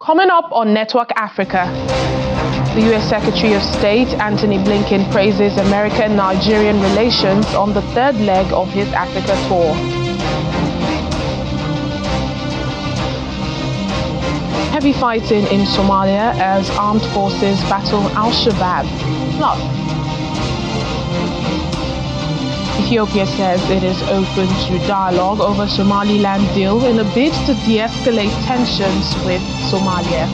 Coming up on Network Africa, the U.S. Secretary of State, Anthony Blinken, praises American-Nigerian relations on the third leg of his Africa tour. Heavy fighting in Somalia as armed forces battle Al-Shabaab. Plus, Ethiopia says it is open to dialogue over Somaliland deal in a bid to de-escalate tensions with Somalia.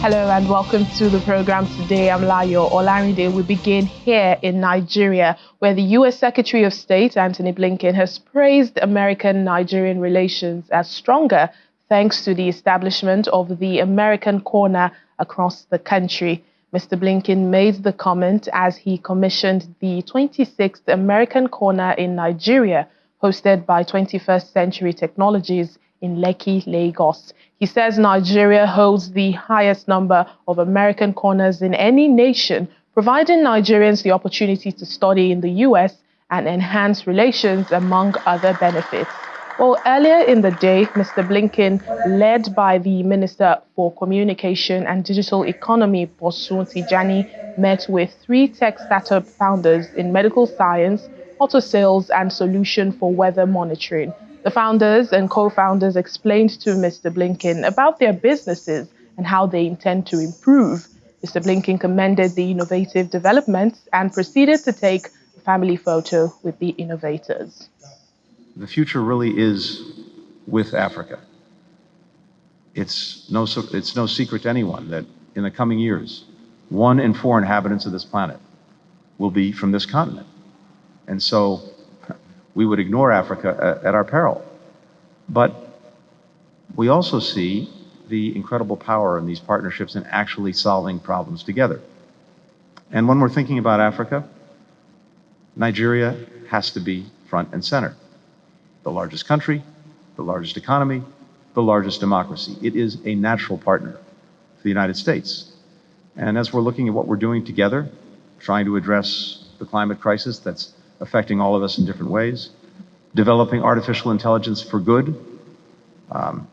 Hello and welcome to the program today. I'm Layo Olarinde. We begin here in Nigeria, where the U.S. Secretary of State, Anthony Blinken, has praised American-Nigerian relations as stronger thanks to the establishment of the American Corner across the country. Mr. Blinken made the comment as he commissioned the 26th American Corner in Nigeria, hosted by 21st Century Technologies in Lekki, Lagos. He says Nigeria holds the highest number of American corners in any nation, providing Nigerians the opportunity to study in the U.S. and enhance relations, among other benefits. Well, earlier in the day, Mr. Blinken, led by the Minister for Communication and Digital Economy, Bosun Tijani, met with 3 tech startup founders in medical science, auto sales, and solution for weather monitoring. The founders and co-founders explained to Mr. Blinken about their businesses and how they intend to improve. Mr. Blinken commended the innovative developments and proceeded to take a family photo with the innovators. The future really is with Africa. It's no secret to anyone that in the coming years, 1 in 4 inhabitants of this planet will be from this continent. And so we would ignore Africa at our peril. But we also see the incredible power in these partnerships in actually solving problems together. And when we're thinking about Africa, Nigeria has to be front and center. The largest country, the largest economy, the largest democracy. It is a natural partner for the United States. And as we're looking at what we're doing together, trying to address the climate crisis that's affecting all of us in different ways, developing artificial intelligence for good,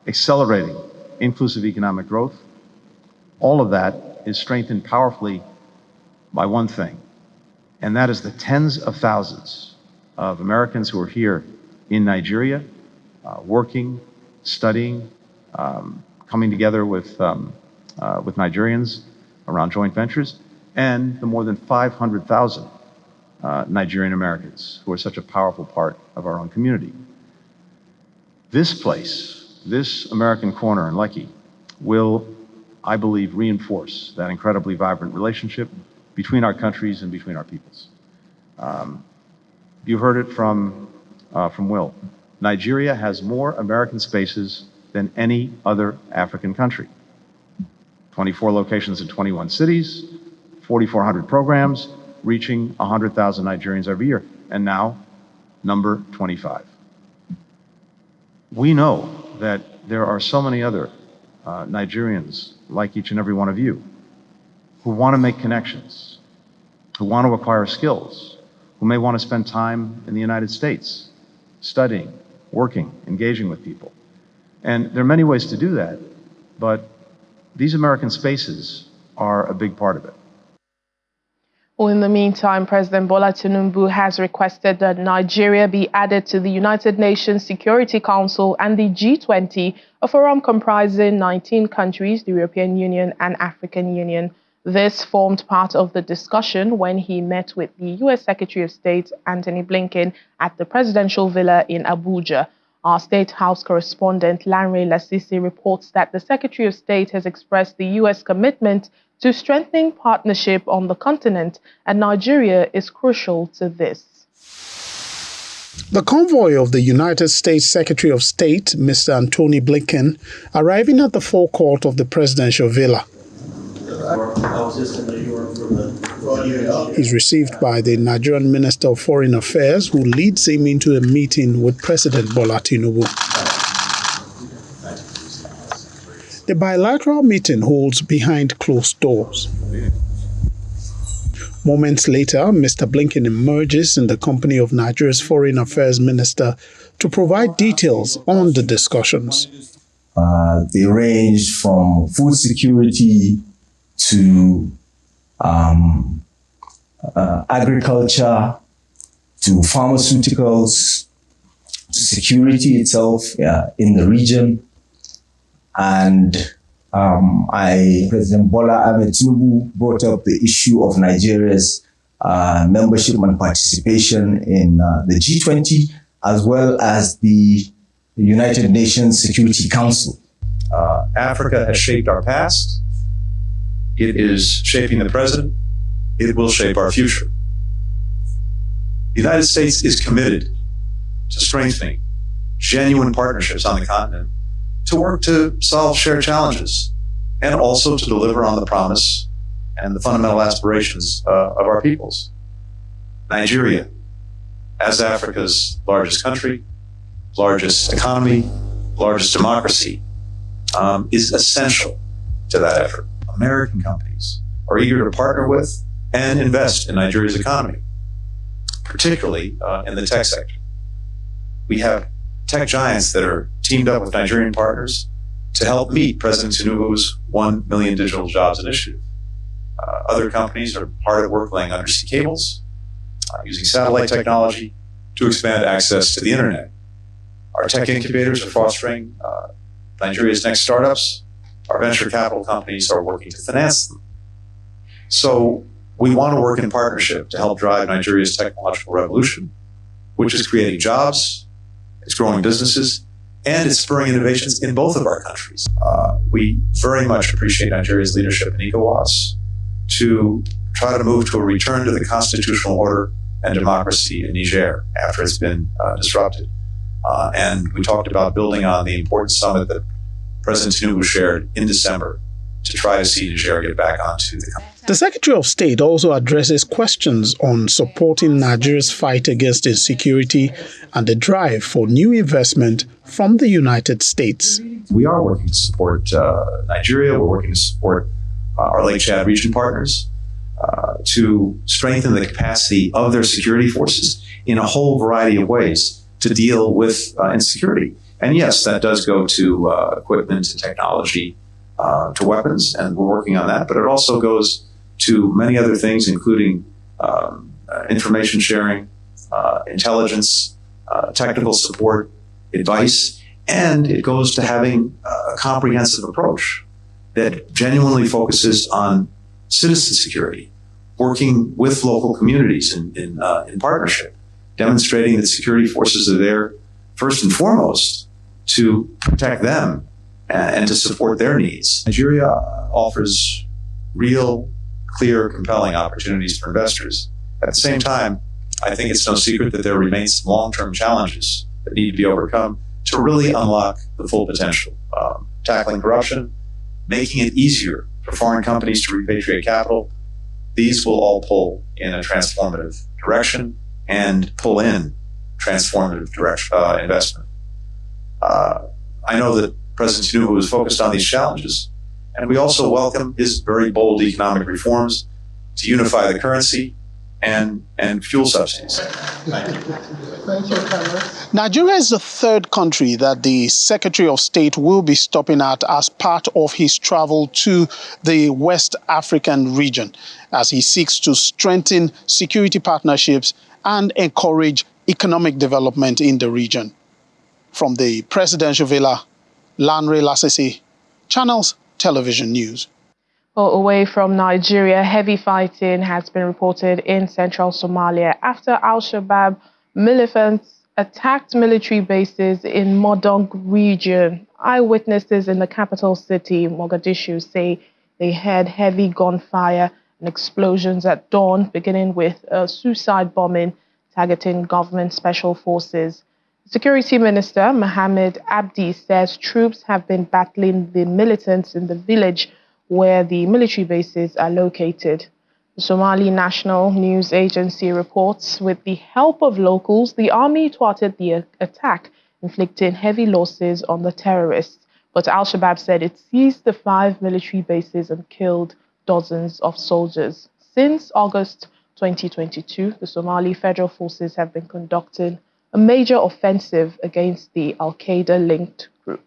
accelerating inclusive economic growth, all of that is strengthened powerfully by one thing, and that is the tens of thousands of Americans who are here in Nigeria, working, studying, coming together with Nigerians around joint ventures, and the more than 500,000 Nigerian Americans who are such a powerful part of our own community. This place, this American Corner in Lekki, will, I believe, reinforce that incredibly vibrant relationship between our countries and between our peoples. You heard it from Will. Nigeria has more American spaces than any other African country. 24 locations in 21 cities, 4,400 programs, reaching 100,000 Nigerians every year, and now number 25. We know that there are so many other Nigerians, like each and every one of you, who want to make connections, who want to acquire skills, who may want to spend time in the United States, studying, working, engaging with people. And there are many ways to do that, but these American spaces are a big part of it. Well, in the meantime, President Bola Tinubu has requested that Nigeria be added to the United Nations Security Council and the G20, a forum comprising 19 countries, the European Union and African Union. This formed part of the discussion when he met with the U.S. Secretary of State, Anthony Blinken, at the presidential villa in Abuja. Our State House correspondent, Lanre Lasisi, reports that the Secretary of State has expressed the U.S. commitment to strengthening partnership on the continent, and Nigeria is crucial to this. The convoy of the United States Secretary of State, Mr. Anthony Blinken, arriving at the forecourt of the presidential villa. He's received by the Nigerian Minister of Foreign Affairs, who leads him into a meeting with President Bola Tinubu. The bilateral meeting holds behind closed doors. Moments later, Mr. Blinken emerges in the company of Nigeria's Foreign Affairs Minister to provide details on the discussions. They range from food security to agriculture, to pharmaceuticals, to security itself in the region. And President Bola Ahmed Tinubu brought up the issue of Nigeria's membership and participation in the G20, as well as the United Nations Security Council. Africa has shaped our past. It is shaping the present. It will shape our future. The United States is committed to strengthening genuine partnerships on the continent, to work to solve shared challenges, and also to deliver on the promise and the fundamental aspirations of our peoples. Nigeria, as Africa's largest country, largest economy, largest democracy, is essential to that effort. American companies are eager to partner with and invest in Nigeria's economy, particularly in the tech sector. We have tech giants that are teamed up with Nigerian partners to help meet President Tinubu's 1 million digital jobs initiative. Other companies are hard at work laying undersea cables, using satellite technology to expand access to the internet. Our tech incubators are fostering Nigeria's next startups. Our venture capital companies are working to finance them. So we want to work in partnership to help drive Nigeria's technological revolution, which is creating jobs, it's growing businesses, and it's spurring innovations in both of our countries. We very much appreciate Nigeria's leadership in ECOWAS to try to move to a return to the constitutional order and democracy in Niger after it's been disrupted. And we talked about building on the important summit that President Tinubu shared in December to try to see Niger get back onto the continent. The Secretary of State also addresses questions on supporting Nigeria's fight against insecurity and the drive for new investment from the United States. We are working to support Nigeria. We're working to support our Lake Chad region partners to strengthen the capacity of their security forces in a whole variety of ways to deal with insecurity. And yes, that does go to equipment, to technology, to weapons, and we're working on that. But it also goes to many other things, including information sharing, intelligence, technical support, advice, and it goes to having a comprehensive approach that genuinely focuses on citizen security, working with local communities in partnership, demonstrating that security forces are there first and foremost to protect them and to support their needs. Nigeria offers real, clear, compelling opportunities for investors. At the same time, I think it's no secret that there remains some long-term challenges that need to be overcome to really unlock the full potential. Tackling corruption, making it easier for foreign companies to repatriate capital, these will all pull in a transformative direction and pull in transformative investment. I know that President Tinubu is focused on these challenges, and we also welcome his very bold economic reforms to unify the currency and fuel subsidies. Thank you, Cameron. Nigeria is the third country that the Secretary of State will be stopping at as part of his travel to the West African region, as he seeks to strengthen security partnerships and encourage economic development in the region. From the presidential villa, Lanre Lasisi, Channels Television News. Well, away from Nigeria, heavy fighting has been reported in central Somalia after Al-Shabaab militants attacked military bases in Modong region. Eyewitnesses in the capital city, Mogadishu, say they heard heavy gunfire and explosions at dawn, beginning with a suicide bombing targeting government special forces. Security Minister Mohammed Abdi says troops have been battling the militants in the village where the military bases are located. The Somali National News Agency reports with the help of locals, the army thwarted the attack, inflicting heavy losses on the terrorists. But Al-Shabaab said it seized the 5 military bases and killed dozens of soldiers. since August 2022, the Somali Federal Forces have been conducting a major offensive against the Al-Qaeda-linked group.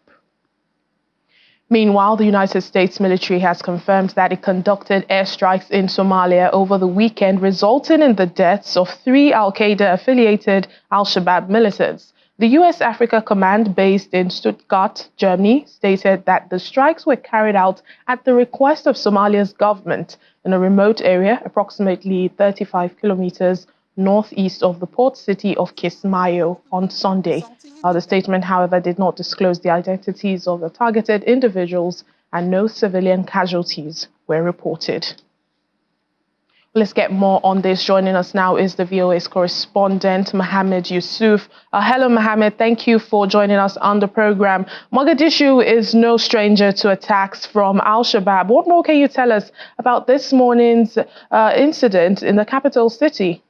Meanwhile, the United States military has confirmed that it conducted airstrikes in Somalia over the weekend, resulting in the deaths of 3 Al-Qaeda-affiliated Al-Shabaab militants. The U.S. Africa Command, based in Stuttgart, Germany, stated that the strikes were carried out at the request of Somalia's government in a remote area approximately 35 kilometers northeast of the port city of Kismayo on Sunday. The statement, however, did not disclose the identities of the targeted individuals, and no civilian casualties were reported. Let's get more on this. Joining us now is the VOA's correspondent, Mohammed Yusuf. Hello, Mohammed. Thank you for joining us on the program. Mogadishu is no stranger to attacks from Al-Shabaab. What more can you tell us about this morning's incident in the capital city?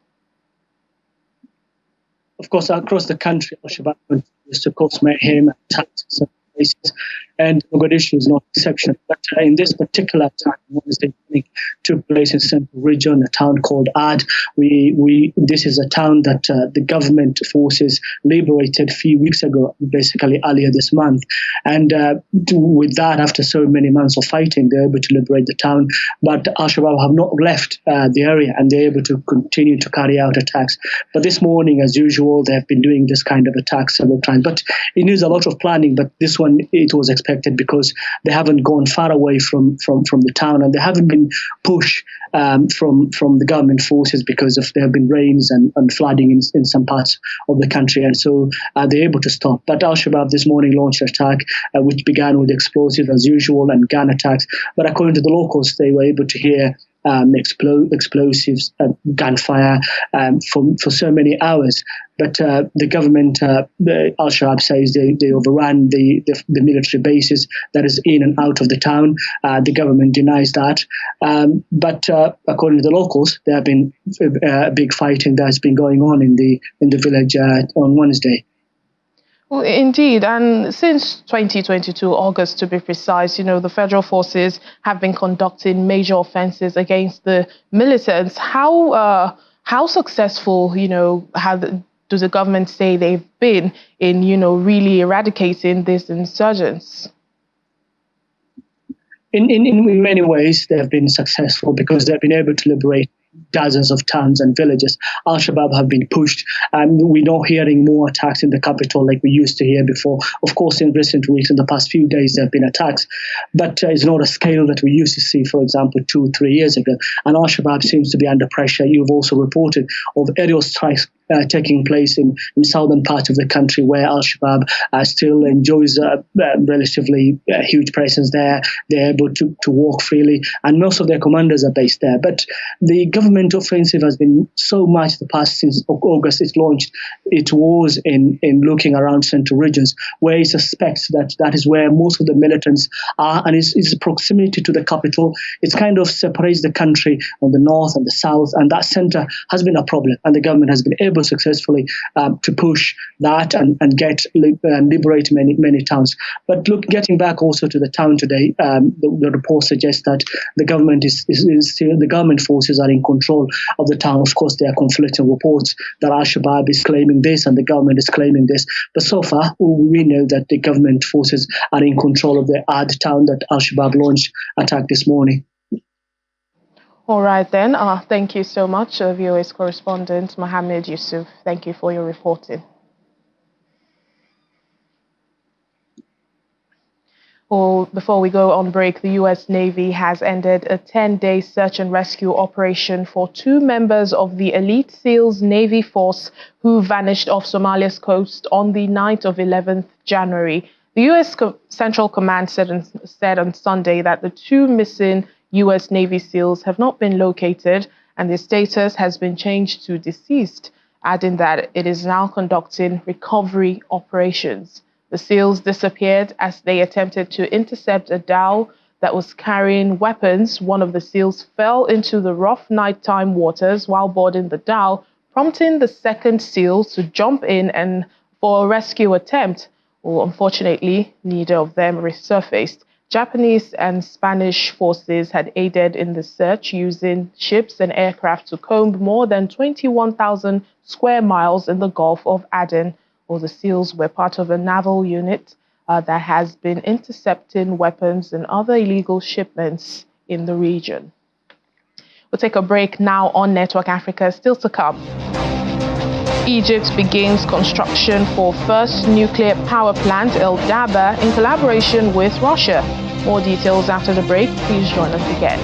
Of course, across the country, Al-Shabaab continues to cause mayhem and attacks in some places, and Mogadishu is not exception. But in this particular attack, Wednesday morning, took place in central region, a town called Ad. This is a town that the government forces liberated a few weeks ago, basically earlier this month. And with that, after so many months of fighting, they're able to liberate the town. But Al-Shabaab have not left the area, and they're able to continue to carry out attacks. But this morning, as usual, they have been doing this kind of attacks several times. But it needs a lot of planning. But this one, it was expected because they haven't gone far away from the town, and they haven't been pushed from the government forces because of there have been rains and flooding in some parts of the country, and so they're able to stop. But Al-Shabaab this morning launched an attack which began with explosives as usual and gun attacks. But according to the locals, they were able to hear explosives, gunfire for so many hours. But the government, Al-Shabaab says they overran the military bases that is in and out of the town. The government denies that. But according to the locals, there have been big fighting that's been going on in the village on Wednesday. Well, indeed, and since 2022, August to be precise, the federal forces have been conducting major offenses against the militants. How successful, does the government say they've been in, really eradicating these insurgents? In many ways, they have been successful because they've been able to liberate dozens of towns and villages. Al-Shabaab have been pushed, and we're not hearing more attacks in the capital like we used to hear before. Of course, in recent weeks, in the past few days, there have been attacks, but it's not a scale that we used to see, for example, 2-3 years ago. And Al-Shabaab seems to be under pressure. You've also reported of aerial strikes taking place in southern parts of the country where Al-Shabaab still enjoys a relatively huge presence there. They're able to walk freely, and most of their commanders are based there. But the government offensive has been so much the past since August it's launched. It was in looking around central regions where it suspects that is where most of the militants are, and its proximity to the capital. It kind of separates the country on the north and the south, and that center has been a problem, and the government has been able successfully to push that and liberate many towns. But look, getting back also to the town today, the report suggests that the government is still, the government forces are in control of the town. Of course, there are conflicting reports that Al-Shabaab is claiming this and the government is claiming this. But so far, we know that the government forces are in control of the Ad town that Al-Shabaab launched attack this morning. All right, then. Thank you so much, VOA's correspondent, Mohammed Yusuf. Thank you for your reporting. Well, before we go on break, the U.S. Navy has ended a 10-day search and rescue operation for 2 members of the Elite SEALs Navy force who vanished off Somalia's coast on the night of 11th January. The U.S. Central Command said on Sunday that the 2 missing U.S. Navy SEALs have not been located and their status has been changed to deceased, adding that it is now conducting recovery operations. The SEALs disappeared as they attempted to intercept a dhow that was carrying weapons. One of the SEALs fell into the rough nighttime waters while boarding the dhow, prompting the second SEAL to jump in and for a rescue attempt. Well, unfortunately, neither of them resurfaced. Japanese and Spanish forces had aided in the search using ships and aircraft to comb more than 21,000 square miles in the Gulf of Aden. All the SEALs were part of a naval unit that has been intercepting weapons and other illegal shipments in the region. We'll take a break now on Network Africa. Still to come. Egypt begins construction for first nuclear power plant, El Daba, in collaboration with Russia. More details after the break. Please join us again.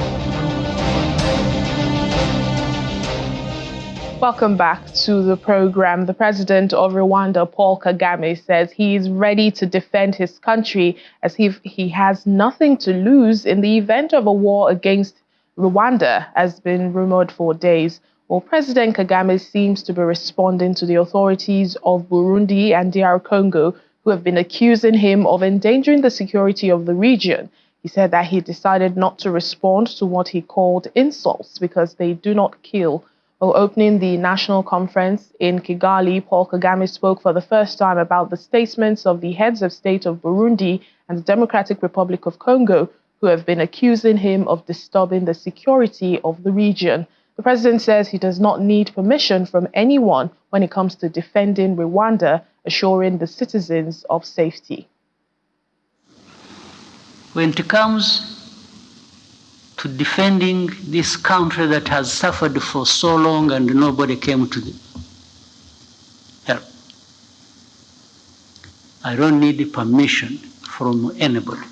Welcome back to the program. The president of Rwanda, Paul Kagame, says he is ready to defend his country as he has nothing to lose in the event of a war against Rwanda, has been rumored for days. Well, President Kagame seems to be responding to the authorities of Burundi and DR Congo, who have been accusing him of endangering the security of the region. He said that he decided not to respond to what he called insults because they do not kill. While opening the national conference in Kigali, Paul Kagame spoke for the first time about the statements of the heads of state of Burundi and the Democratic Republic of Congo, who have been accusing him of disturbing the security of the region. The president says he does not need permission from anyone when it comes to defending Rwanda, assuring the citizens of safety. When it comes to defending this country that has suffered for so long and nobody came to help, I don't need permission from anybody.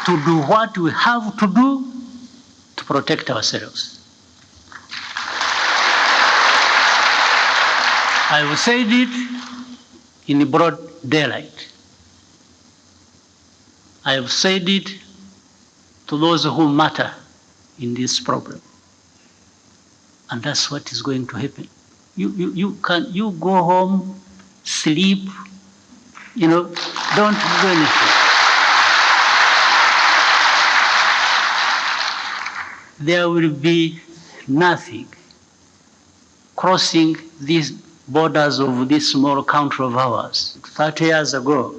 To do what we have to do to protect ourselves. I have said it in broad daylight. I have said it to those who matter in this problem. And that's what is going to happen. You go home, sleep, don't do anything. There will be nothing crossing these borders of this small country of ours. 30 years ago,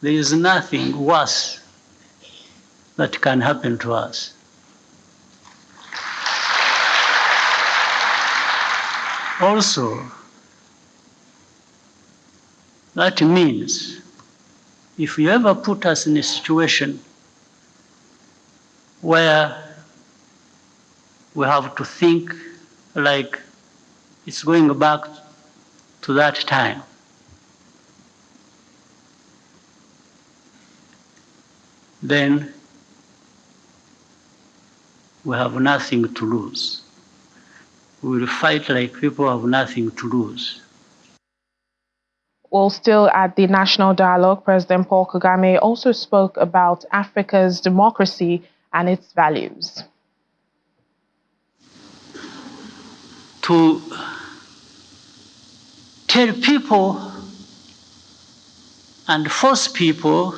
there is nothing worse that can happen to us. Also, that means if you ever put us in a situation where we have to think like it's going back to that time, then we have nothing to lose. We will fight like people have nothing to lose. Well, still at the National Dialogue, President Paul Kagame also spoke about Africa's democracy and its values. To tell people and force people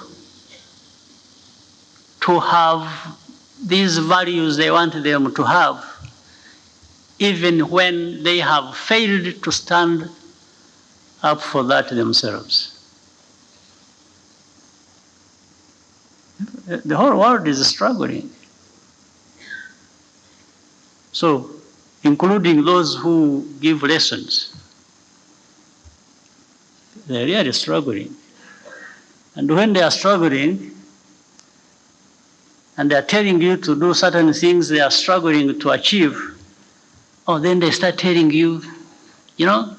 to have these values they want them to have, even when they have failed to stand up for that themselves. The whole world is struggling. So, including those who give lessons, they're really struggling. And when they are struggling, and they're telling you to do certain things they are struggling to achieve, then they start telling you, yeah,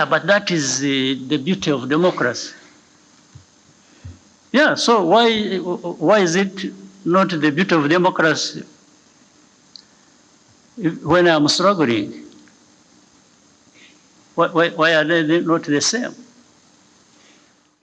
but that is the beauty of democracy. Yeah, so why is it not the beauty of democracy when I'm struggling? Why are they not the same?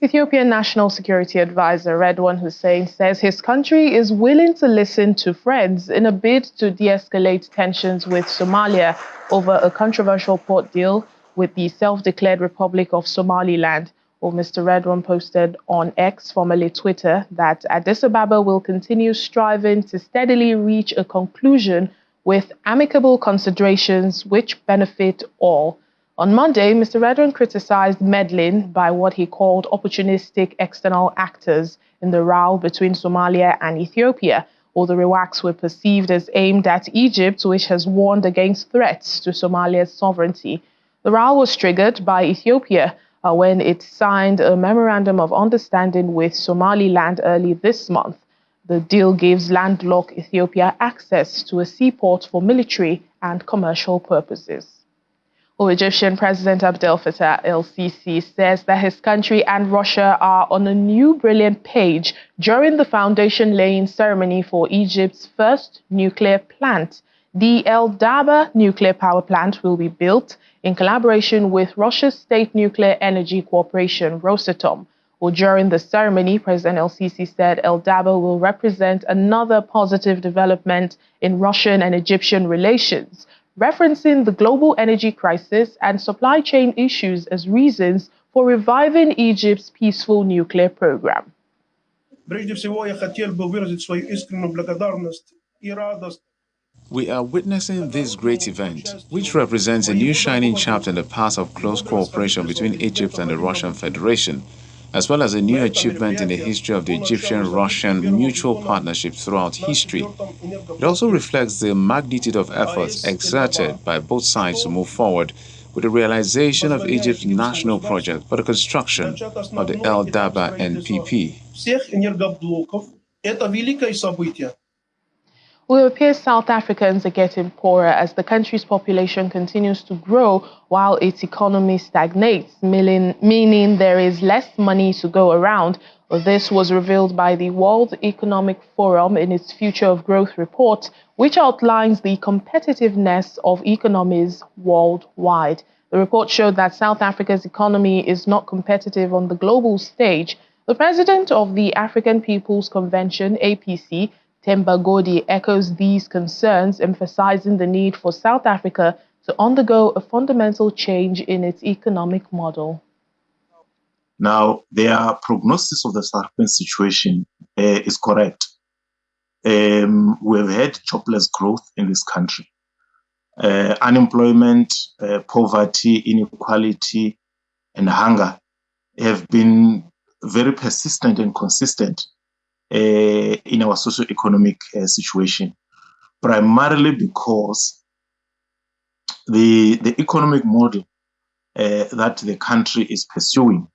Ethiopian National Security Advisor Redwan Hussein says his country is willing to listen to friends in a bid to de-escalate tensions with Somalia over a controversial port deal with the self-declared Republic of Somaliland. Well, Mr. Redwan posted on X, formerly Twitter, that Addis Ababa will continue striving to steadily reach a conclusion with amicable considerations which benefit all. On Monday, Mr. Redon criticized meddling by what he called opportunistic external actors in the row between Somalia and Ethiopia. All the remarks were perceived as aimed at Egypt, which has warned against threats to Somalia's sovereignty. The row was triggered by Ethiopia when it signed a memorandum of understanding with Somaliland early this month. The deal gives landlocked Ethiopia access to a seaport for military and commercial purposes. Egyptian President Abdel Fattah el-Sisi says that his country and Russia are on a new brilliant page during the foundation-laying ceremony for Egypt's first nuclear plant. The El Daba nuclear power plant will be built in collaboration with Russia's state nuclear energy corporation, Rosatom. During the ceremony, President el-Sisi said El Daba will represent another positive development in Russian and Egyptian relations, referencing the global energy crisis and supply chain issues as reasons for reviving Egypt's peaceful nuclear program. We are witnessing this great event, which represents a new shining chapter in the path of close cooperation between Egypt and the Russian Federation, as well as a new achievement in the history of the Egyptian-Russian mutual partnership throughout history. It also reflects the magnitude of efforts exerted by both sides to move forward with the realization of Egypt's national project for the construction of the El Daba NPP. It appears South Africans are getting poorer as the country's population continues to grow while its economy stagnates, meaning there is less money to go around. This was revealed by the World Economic Forum in its Future of Growth report, which outlines the competitiveness of economies worldwide. The report showed that South Africa's economy is not competitive on the global stage. The president of the African People's Convention, APC, Themba Godi, echoes these concerns, emphasizing the need for South Africa to undergo a fundamental change in its economic model. Now, their prognosis of the South African situation is correct. We have had jobless growth in this country. Unemployment, poverty, inequality, and hunger have been very persistent and consistent in our socio-economic situation, primarily because the economic model that the country is pursuing,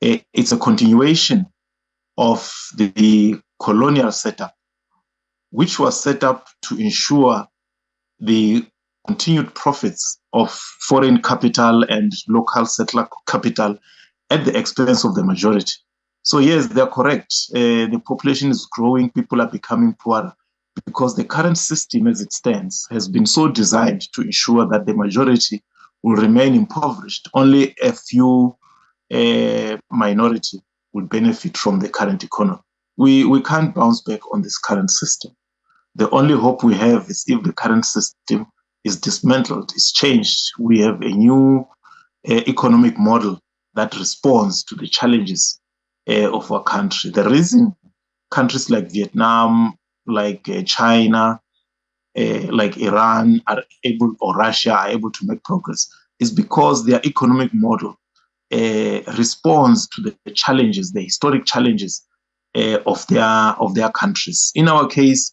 it's a continuation of the colonial setup, which was set up to ensure the continued profits of foreign capital and local settler capital at the expense of the majority. So yes, they're correct. The population is growing, people are becoming poorer because the current system as it stands has been so designed to ensure that the majority will remain impoverished. Only a few minority will benefit from the current economy. We can't bounce back on this current system. The only hope we have is if the current system is dismantled, is changed, we have a new economic model that responds to the challenges of our country. The reason countries like Vietnam, like China, like Iran are able, or Russia are able to make progress is because their economic model responds to the challenges, the historic challenges of their countries. In our case,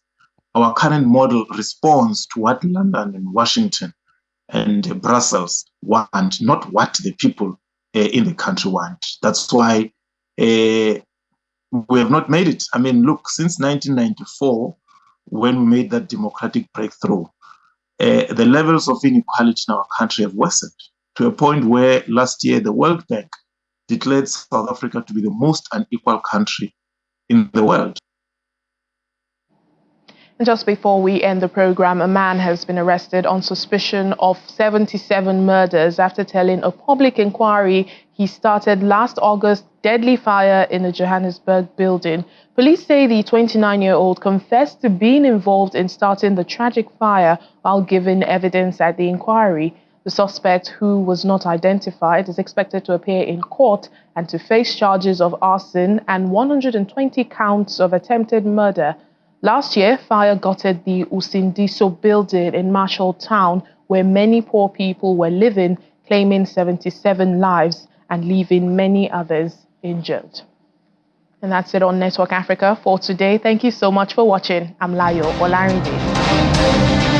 our current model responds to what London and Washington and Brussels want, not what the people in the country want. That's why we have not made it. I mean, look, since 1994, when we made that democratic breakthrough, the levels of inequality in our country have worsened to a point where last year the World Bank declared South Africa to be the most unequal country in the world. Just before we end the program, a man has been arrested on suspicion of 77 murders after telling a public inquiry he started last August deadly fire in a Johannesburg building. Police say the 29-year-old confessed to being involved in starting the tragic fire while giving evidence at the inquiry. The suspect, who was not identified, is expected to appear in court and to face charges of arson and 120 counts of attempted murder. Last year, fire gutted the Usindiso building in Marshall Town, where many poor people were living, claiming 77 lives and leaving many others injured. And that's it on Network Africa for today. Thank you so much for watching. I'm Layo Olarinde.